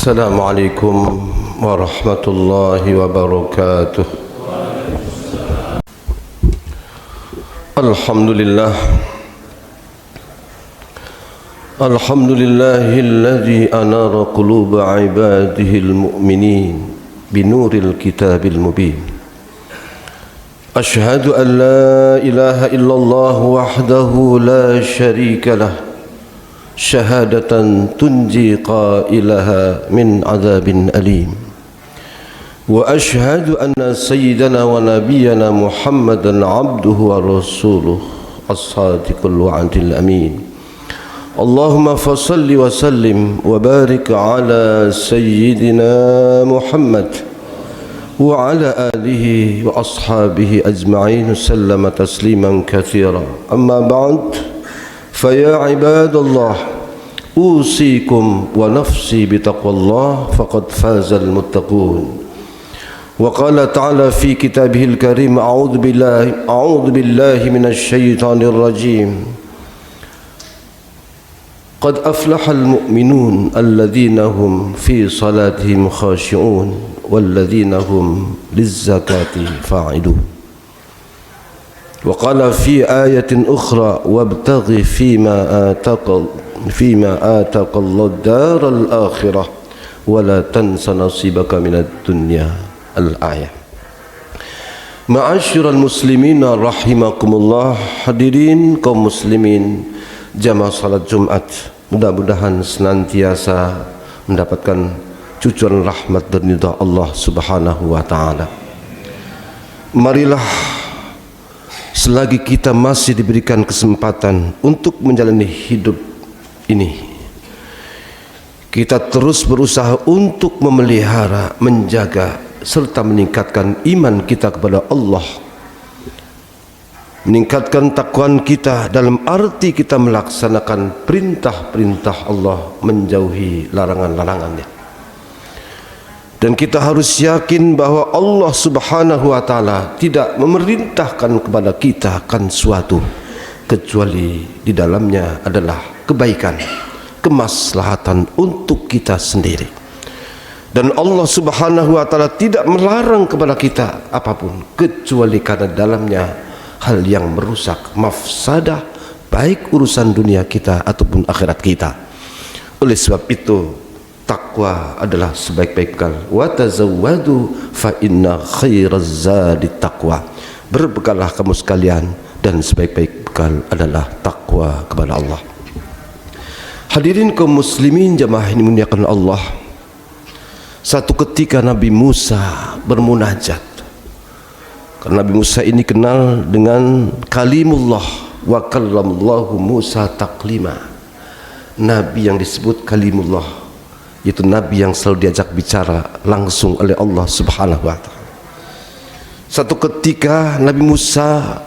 السلام عليكم ورحمة الله وبركاته. الحمد لله الذي أنار قلوب عباده المؤمنين بنور الكتاب المبين. أشهد أن لا إله إلا الله وحده لا شريك له شهادة تنجي قائلها من عذاب أليم. وأشهد أن سيدنا ونبينا محمدا عبده ورسوله الصادق الوعد الأمين. اللهم فصل وسلم وبارك على سيدنا محمد وعلى آله وأصحابه أجمعين وسلم تسليما كثيرا. أما بعد، فيا عباد الله، أوصيكم ونفسي بتقوى الله فقد فاز المتقون. وقال تعالى في كتابه الكريم: أعوذ بالله من الشيطان الرجيم. قد أفلح المؤمنون الذين هم في صلاتهم خاشعون والذين هم للزكاة فاعلون. وقال في آية أخرى: وابتغ فيما آتاك الله الدار الآخرة ولا تنس نصيبك من الدنيا. الآية. Ma'asyiral muslimin rahimakumullah, hadirin kaum muslimin jamaah salat Jumat, mudah-mudahan senantiasa mendapatkan cucuran rahmat dan ridha Allah Subhanahu wa taala. Marilah selagi kita masih diberikan kesempatan untuk menjalani hidup ini, kita terus berusaha untuk memelihara, menjaga serta meningkatkan iman kita kepada Allah, meningkatkan takwa kita dalam arti kita melaksanakan perintah-perintah Allah, menjauhi larangan-larangannya. Dan kita harus yakin bahwa Allah Subhanahu wa taala tidak memerintahkan kepada kita akan suatu kecuali di dalamnya adalah kebaikan, kemaslahatan untuk kita sendiri. Dan Allah Subhanahu wa taala tidak melarang kepada kita apapun kecuali karena dalamnya hal yang merusak mafsadah, baik urusan dunia kita ataupun akhirat kita. Oleh sebab itu, takwa adalah sebaik-baik bekal. Wa tazawwadu fa inna khairaz zadi taqwa. Berbekallah kamu sekalian, dan sebaik-baik bekal adalah takwa kepada Allah. Hadirin kaum muslimin jamaah ini muliakan Allah. Satu ketika Nabi Musa bermunajat. Karena Nabi Musa ini kenal dengan kalimullah, wa kallamallahu Musa taklima. Nabi yang disebut kalimullah, yaitu Nabi yang selalu diajak bicara langsung oleh Allah Subhanahu wa taala. Satu ketika Nabi Musa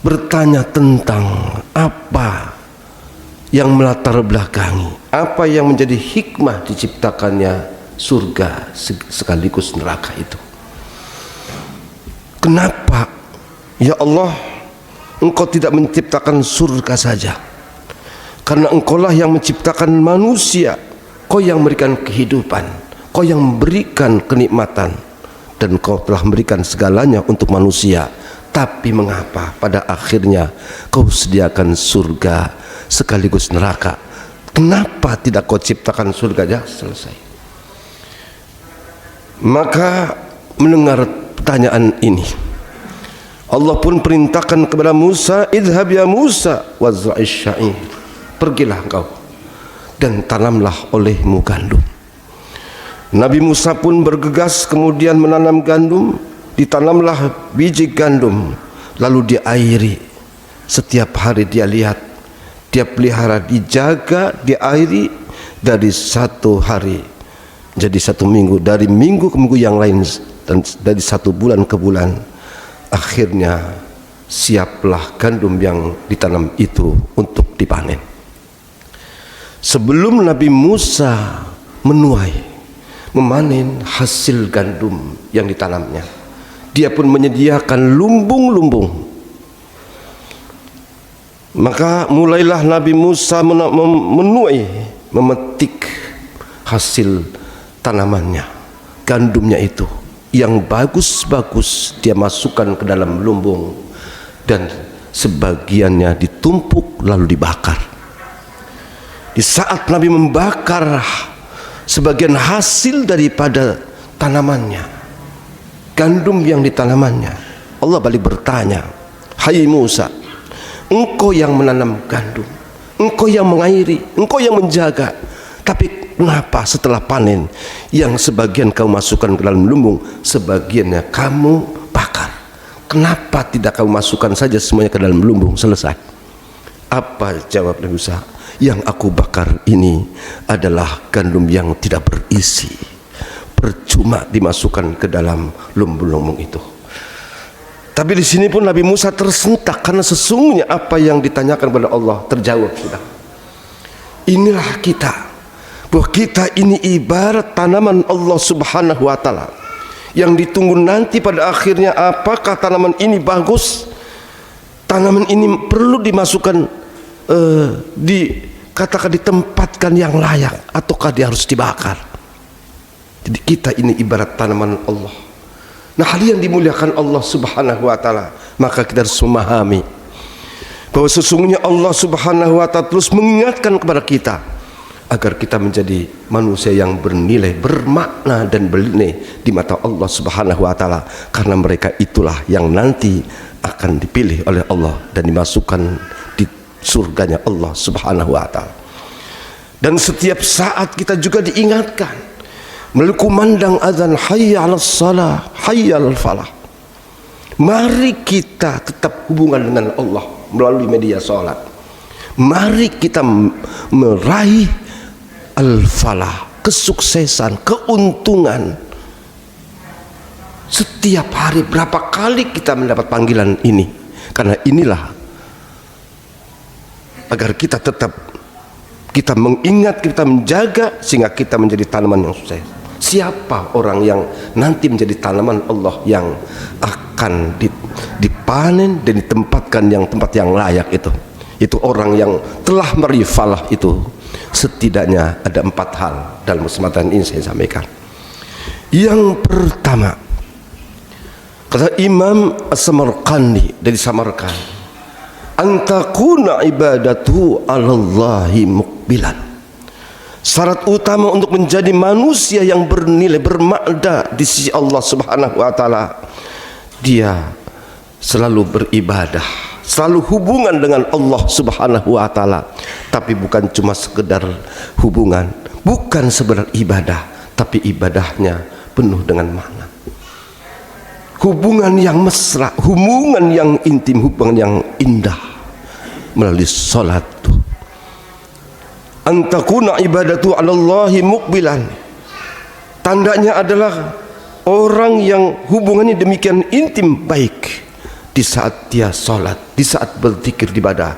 bertanya tentang apa yang melatar belakangi, apa yang menjadi hikmah diciptakannya surga sekaligus neraka itu. Kenapa ya Allah Engkau tidak menciptakan surga saja? Karena Engkaulah yang menciptakan manusia, Kau yang memberikan kehidupan, Kau yang memberikan kenikmatan, dan Kau telah memberikan segalanya untuk manusia. Tapi mengapa pada akhirnya Kau sediakan surga sekaligus neraka? Kenapa tidak Kau ciptakan surga aja selesai? Maka mendengar pertanyaan ini, Allah pun perintahkan kepada Musa, idhab ya Musa wazra'ish sya'ir. Pergilah engkau dan tanamlah olehmu gandum. Nabi Musa pun bergegas kemudian menanam gandum. Ditanamlah biji gandum, lalu diairi. Setiap hari dia lihat, dia pelihara, dijaga, diairi. Dari satu hari jadi satu minggu, dari minggu ke minggu yang lain, dan dari satu bulan ke bulan, akhirnya siaplah gandum yang ditanam itu untuk dipanen. Sebelum Nabi Musa menuai, memanen hasil gandum yang ditanamnya, dia pun menyediakan lumbung-lumbung. Maka mulailah Nabi Musa menuai, memetik hasil tanamannya, gandumnya itu yang bagus-bagus dia masukkan ke dalam lumbung dan sebagiannya ditumpuk lalu dibakar. Di saat Nabi membakar sebagian hasil daripada tanamannya, gandum yang di tanamannya, Allah balik bertanya, "Hai Musa, engkau yang menanam gandum, engkau yang mengairi, engkau yang menjaga, tapi kenapa setelah panen yang sebagian kamu masukkan ke dalam lumbung, sebagiannya kamu bakar? Kenapa tidak kamu masukkan saja semuanya ke dalam lumbung, selesai?" Apa jawab Nabi Musa? "Yang aku bakar ini adalah gandum yang tidak berisi, percuma dimasukkan ke dalam lumbung-lumbung itu." Tapi di sini pun Nabi Musa tersentak, karena sesungguhnya apa yang ditanyakan kepada Allah terjawab sudah. Inilah kita, bahwa kita ini ibarat tanaman Allah Subhanahu wa Ta'ala yang ditunggu nanti pada akhirnya. Apakah tanaman ini bagus, tanaman ini perlu dimasukkan dikatakan ditempatkan yang layak, ataukah dia harus dibakar? Jadi kita ini ibarat tanaman Allah. Nah, hal yang dimuliakan Allah Subhanahu wa Ta'ala, maka kita harus memahami bahwa sesungguhnya Allah Subhanahu wa Ta'ala terus mengingatkan kepada kita agar kita menjadi manusia yang bernilai, bermakna dan bernilai di mata Allah Subhanahu wa Ta'ala, karena mereka itulah yang nanti akan dipilih oleh Allah dan dimasukkan di surganya Allah Subhanahu wa Ta'ala. Dan setiap saat kita juga diingatkan melalui kumandang azan, hayya 'alas shalah, hayya 'alal falah. Mari kita tetap hubungan dengan Allah melalui media salat. Mari kita meraih al-falah, kesuksesan, keuntungan. Setiap hari berapa kali kita mendapat panggilan ini? Karena inilah agar kita tetap kita mengingat, kita menjaga, sehingga kita menjadi tanaman yang sukses. Siapa orang yang nanti menjadi tanaman Allah yang akan dipanen dan ditempatkan yang tempat yang layak itu? Itu orang yang telah meraih falah itu. Setidaknya ada 4 hal dalam kesempatan ini saya sampaikan. Yang pertama, kata Imam As-Samarqandi dari Samarkand, antakuna ibadatu 'alallahi muqbilan. Syarat utama untuk menjadi manusia yang bernilai, bermakna di sisi Allah Subhanahu wa Ta'ala, dia selalu beribadah, selalu hubungan dengan Allah Subhanahu wa Ta'ala. Tapi bukan cuma sekedar hubungan, bukan sekedar ibadah, tapi ibadahnya penuh dengan makna. Hubungan yang mesra, hubungan yang intim, hubungan yang indah melalui salat. Antakuna ibadatu 'alallahi muqbilan. Tandanya adalah orang yang hubungannya demikian intim baik di saat dia salat, di saat berzikir ibadah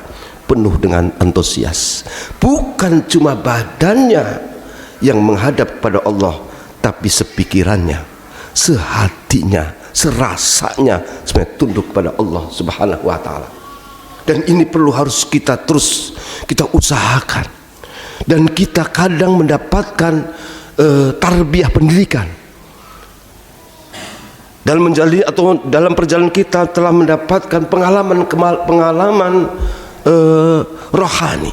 penuh dengan antusias. Bukan cuma badannya yang menghadap pada Allah, tapi sepikirannya, sehatinya, serasanya semuanya tunduk pada Allah Subhanahu wa Ta'ala. Dan ini perlu harus kita terus kita usahakan. Dan kita kadang mendapatkan tarbiyah pendidikan dalam menjalani atau dalam perjalanan kita telah mendapatkan pengalaman rohani,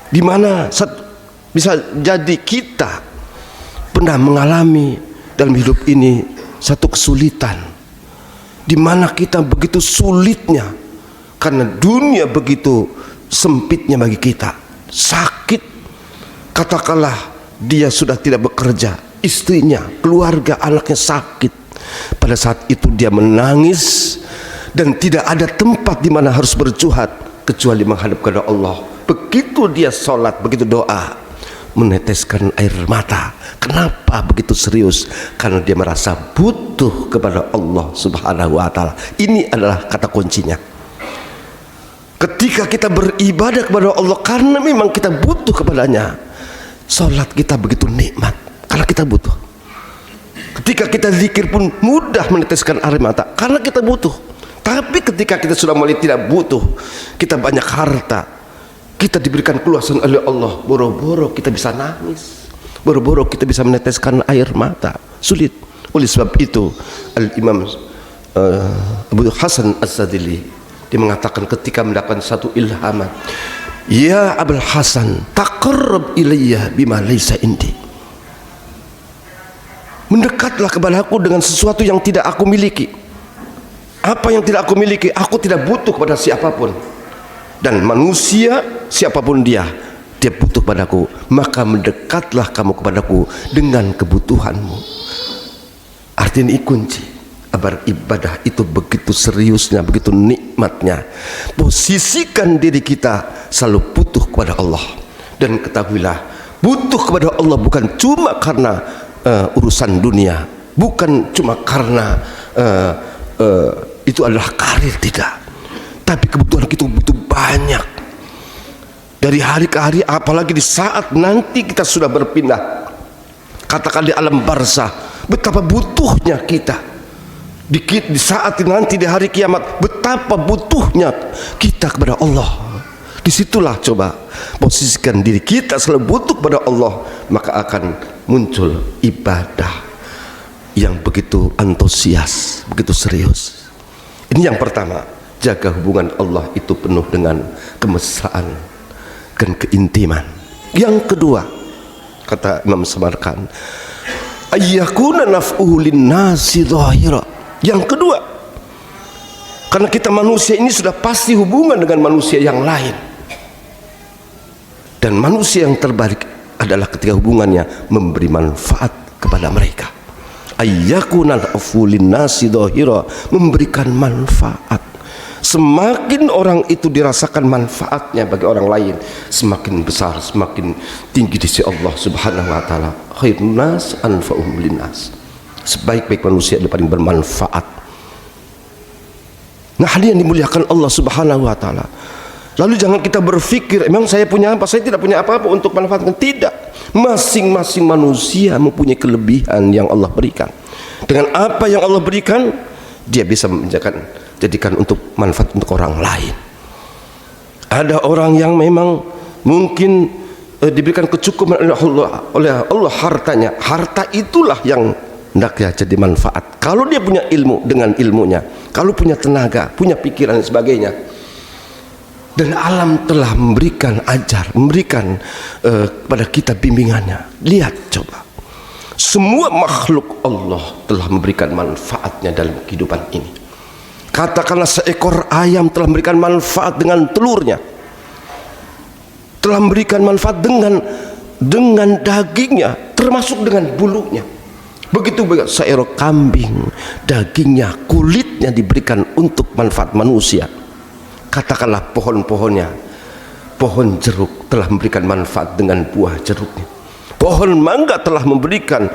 di mana bisa jadi kita pernah mengalami dalam hidup ini satu kesulitan, di mana kita begitu sulitnya karena dunia begitu sempitnya bagi kita. Sakit, katakanlah dia sudah tidak bekerja, istrinya, keluarga, anaknya sakit. Pada saat itu dia menangis dan tidak ada tempat di mana harus bercurhat kecuali menghadap kepada Allah. Begitu dia sholat, begitu doa, meneteskan air mata. Kenapa begitu serius? Karena dia merasa butuh kepada Allah Subhanahu wa Ta'ala. Ini adalah kata kuncinya. Ketika kita beribadah kepada Allah karena memang kita butuh kepadanya, salat kita begitu nikmat karena kita butuh. Ketika kita zikir pun mudah meneteskan air mata karena kita butuh. Tapi ketika kita sudah mulai tidak butuh, kita banyak harta, kita diberikan keluasan oleh Allah, boro-boro kita bisa nangis. boro-boro kita bisa meneteskan air mata, sulit. Oleh sebab itu Al-Imam Abu Hasan Az-Zadili dia mengatakan ketika mendapatkan satu ilhaman, ya Abul Hasan, taqarrab ilayya bima laysa indi. Mendekatlah kepadaku dengan sesuatu yang tidak aku miliki. Apa yang tidak aku miliki? Aku tidak butuh kepada siapapun. Dan manusia siapapun dia butuh padaku. Maka mendekatlah kamu kepadaku dengan kebutuhanmu. Artinya ini kunci agar ibadah itu begitu seriusnya, begitu nikmatnya. Posisikan diri kita selalu butuh kepada Allah. Dan ketahuilah, butuh kepada Allah bukan cuma karena urusan dunia, bukan cuma karena itu adalah karir, tidak. Tapi kebutuhan kita begitu banyak dari hari ke hari, apalagi di saat nanti kita sudah berpindah, katakan di alam barzah, betapa butuhnya kita di saat nanti di hari kiamat, betapa butuhnya kita kepada Allah. Disitulah coba posisikan diri kita selalu butuh kepada Allah, maka akan muncul ibadah yang begitu antusias, begitu serius. Ini yang pertama, jaga hubungan Allah itu penuh dengan kemesraan dan keintiman. Yang kedua, kata Imam Samarkand, ayyakuna naf'uhu linnasi dhahira. Yang kedua, karena kita manusia ini sudah pasti hubungan dengan manusia yang lain, dan manusia yang terbaik adalah ketika hubungannya memberi manfaat kepada mereka. Ayyakuna naf'uhu linnasi dhahira, memberikan manfaat. Semakin orang itu dirasakan manfaatnya bagi orang lain, semakin besar, semakin tinggi di sisi Allah Subhanahu wa taala. Khairun nas anfa'uhum linnas. Sebaik-baik manusia yang paling bermanfaat. Nah, hal yang dimuliakan Allah Subhanahu wa taala. Lalu jangan kita berpikir, emang saya punya apa? Saya tidak punya apa-apa untuk manfaatkan. Tidak. Masing-masing manusia mempunyai kelebihan yang Allah berikan. Dengan apa yang Allah berikan, dia bisa jadikan untuk manfaat untuk orang lain. Ada orang yang memang mungkin diberikan kecukupan oleh Allah hartanya. Harta itulah yang hendaknya jadi manfaat. Kalau dia punya ilmu, dengan ilmunya, kalau punya tenaga, punya pikiran dan sebagainya. Dan alam telah memberikan memberikan kepada kita bimbingannya. Lihat coba, semua makhluk Allah telah memberikan manfaatnya dalam kehidupan ini. Katakanlah seekor ayam telah memberikan manfaat dengan telurnya, telah memberikan manfaat dengan dagingnya, termasuk dengan bulunya. Begitu seekor kambing, dagingnya, kulitnya diberikan untuk manfaat manusia. Katakanlah pohon-pohonnya, pohon jeruk telah memberikan manfaat dengan buah jeruknya. Pohon mangga telah memberikan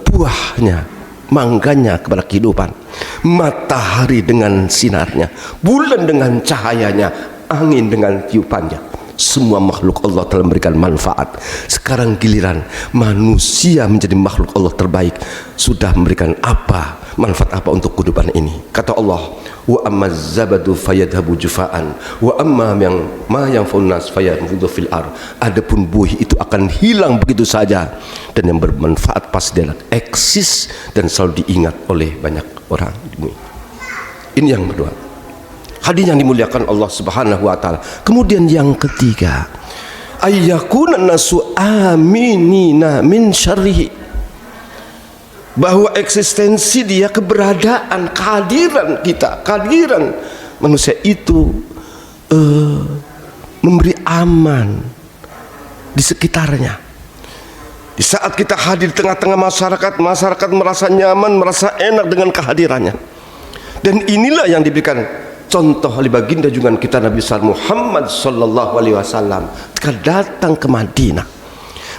buahnya, mangganya kepada kehidupan. Matahari dengan sinarnya, bulan dengan cahayanya, angin dengan tiupannya. Semua makhluk Allah telah memberikan manfaat. Sekarang giliran manusia menjadi makhluk Allah terbaik, sudah memberikan apa, manfaat apa untuk kehidupan ini? Kata Allah, wa amma zabadu fayadhabu jufaan wa amma ma yanfa'un nas fayadhabu fil ar. Adapun buih itu akan hilang begitu saja, dan yang bermanfaat pasti adalah eksis dan selalu diingat oleh banyak orang di bumi. Ini yang kedua, hadis yang dimuliakan Allah Subhanahu wa taala. Kemudian yang ketiga, ayyakuna nasu aminina min syarrihi, bahwa eksistensi dia, keberadaan, kehadiran kita, kehadiran manusia itu memberi aman di sekitarnya. Di saat kita hadir di tengah-tengah masyarakat, masyarakat merasa nyaman, merasa enak dengan kehadirannya. Dan inilah yang diberikan contoh oleh baginda junjungan kita Nabi Muhammad sallallahu alaihi wasallam ketika datang ke Madinah.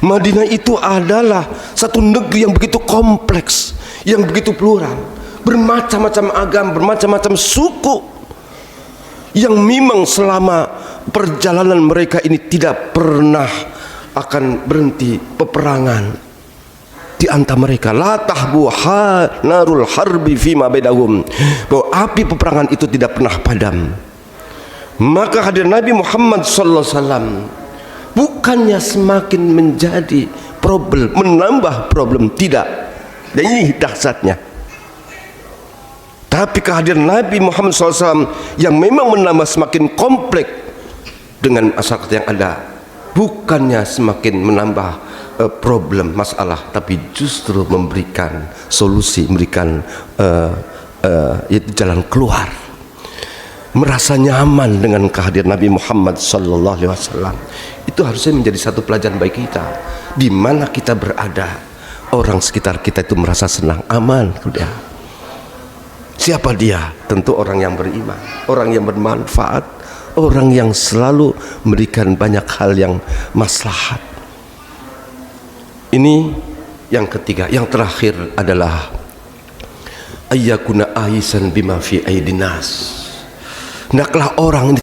Madinah itu adalah satu negeri yang begitu kompleks, yang begitu plural, bermacam-macam agama, bermacam-macam suku, yang memang selama perjalanan mereka ini tidak pernah akan berhenti peperangan di antara mereka. La tahbuha narul harbi fima bainahum, bahwa api peperangan itu tidak pernah padam. Maka hadir Nabi Muhammad sallallahu alaihi wasallam bukannya semakin menjadi problem, menambah problem, tidak. Dan ini dahsyatnya. Tapi kehadiran Nabi Muhammad SAW yang memang menambah semakin kompleks dengan masyarakat yang ada, bukannya semakin menambah problem, masalah, tapi justru memberikan solusi, memberikan jalan keluar. Merasa nyaman dengan kehadiran Nabi Muhammad SAW. Itu harusnya menjadi satu pelajaran bagi kita. Di mana kita berada, orang sekitar kita itu merasa senang, aman, sudah. Siapa dia? Tentu orang yang beriman, orang yang bermanfaat, orang yang selalu memberikan banyak hal yang maslahat. Ini yang ketiga. Yang terakhir adalah ayyakuna aisan bima fi aidinas. Hendaklah orang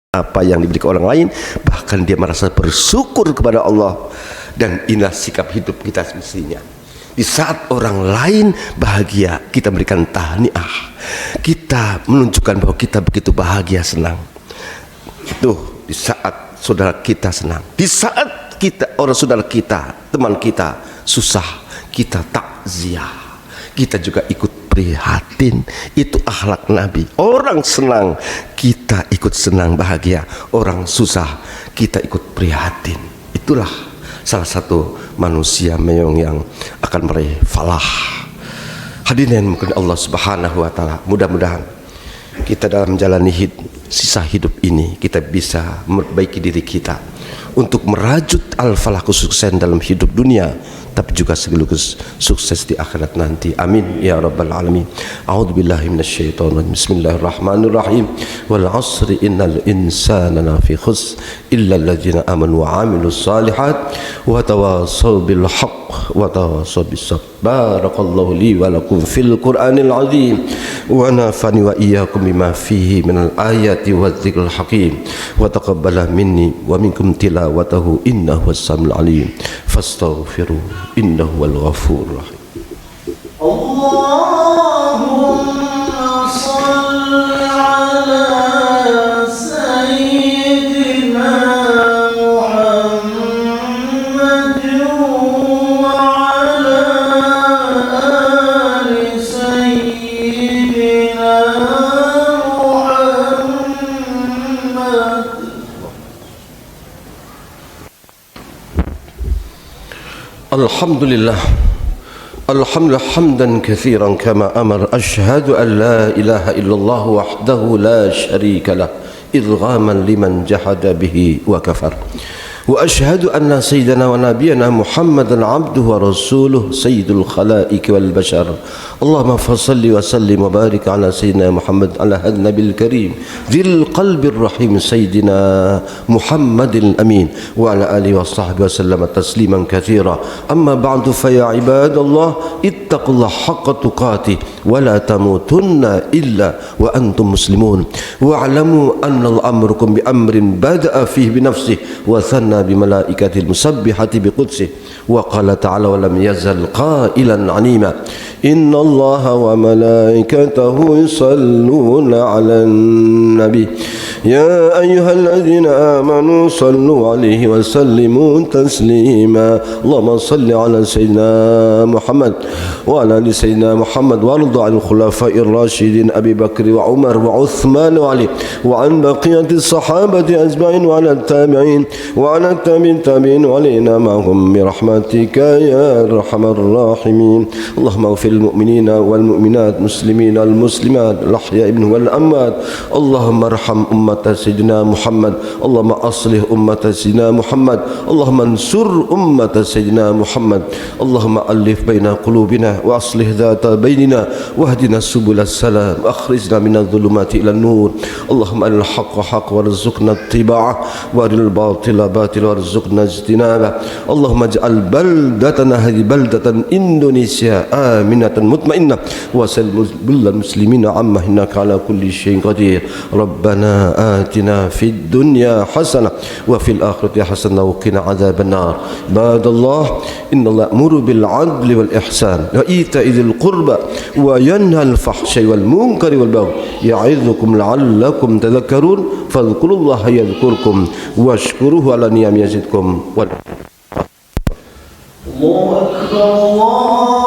apa yang diberikan orang lain, bahkan dia merasa bersyukur kepada Allah. Dan inilah sikap hidup kita semestinya. Di saat orang lain bahagia, kita berikan tahniah, kita menunjukkan bahwa kita begitu bahagia, senang. Itu di saat saudara kita senang, di saat kita, orang saudara kita, teman kita susah, kita takziah, kita juga ikut prihatin. Itu akhlak Nabi. Orang senang, kita ikut senang, bahagia. Orang susah, kita ikut prihatin. Itulah salah satu manusia memang yang akan meraih falah. Hadirin mungkin Allah Subhanahu wa taala, mudah-mudahan kita dalam menjalani sisa hidup ini kita bisa memperbaiki diri kita untuk merajut al-falah, kesuksesan dalam hidup dunia, tapi juga sekaligus sukses di akhirat nanti. Amin ya rabbal alamin. A'udzubillahi minasyaitonir rajim. Bismillahirrahmanirrahim. Wal 'asri innal insana lafi khusr illa alladziina amanu wa 'amilus shalihat wa tawassaw bil haqq wa tawassaw bis sabr. Barakallahu li wa lakum fil Qur'anil 'azim wa nafa'ani wa iyyakum bima fihi minal ayati wadh-dhikril hakim wa taqabbala minni wa minkum tilawatahu innahu was-sami'ul 'alim. Fastaghfiru innahu wal ghafurur rahim. Allahumma shalli ala sayyidina Muhammad wa ala ali sayyidina Muhammad. Alhamdulillah, alhamdulillah hamdan katsiran kama amar. Asyhadu an la ilaha illallah wahdahu la syarika lah idghaman liman jahada bihi wa kafar. Wa asyhadu anna sayyidana wa nabiyana Muhammadan abduhu wa rasuluh sayyidul khalaiq wal bashar. Allahumma fassalli wa sallim wa barik ala sayyidina Muhammad ala hadha nabil karim dzil qalbir rahim sayyidina Muhammadil amin wa ala alihi wa sahbihi wa sallama tasliman katsira. Amma ba'du, fa ya ibadallah ittaqullaha haqqa tuqatih wa la tamutunna illa wa antum muslimun. Wa'lamu anna al-amrukum bi amrin bada'a fihi bi nafsihi wa thanna بملائكة المسبحة بقدسه وقال تعالى ولم يزل قائلا عنيما إن الله وملائكته يصلون على النبي يا أيها الذين آمنوا صلوا عليه وسلموا تسليما اللهم صل على سيدنا محمد وعلى آل سيدنا محمد وارض عن الخلفاء الراشدين أبي بكر وعمر وعثمان وعلي وعن بقية الصحابة أجمعين وعلى التابعين وعلى التابعين وعلينا معهم برحمتك يا أرحم الراحمين. اللهم اغفر للمؤمنين والمؤمنات المسلمين والمسلمات الأحياء منهم والأموات. اللهم ارحم ummata sayyidina Muhammad. Allahumma aslih ummata sayyidina Muhammad. Allahumma ansur ummata sayyidina Muhammad. Allahumma alif baina qulubina wa aslih dhata bainina wahdina subulas salam akhrijna minadh dhulumati ilan nur. Allahumma aril haqqa haqq warzuqna ittiba'ah wa aril batila batila warzuqna ijtinabah. Allahumma ij'al baldatana hadhihi baldatan Indonesia aminatan mutmainnah wa sallimul muslimina amma innaka ala kulli syai'in qadir. Rabbana atina fid dunya hasanah wa fil akhirati hasanah wa qina adzaban nar. Ibadallah, innallaha ya'muru bil 'adli wal ihsan wa ita'i dzil qurba wa yanha al fahsya'i wal munkari wal baghi ya'idzukum la'allakum tadhakkarun fadhkurullaha yadhkurkum washkuruhu ala ni'amihi yazidkum. الله أكبر الله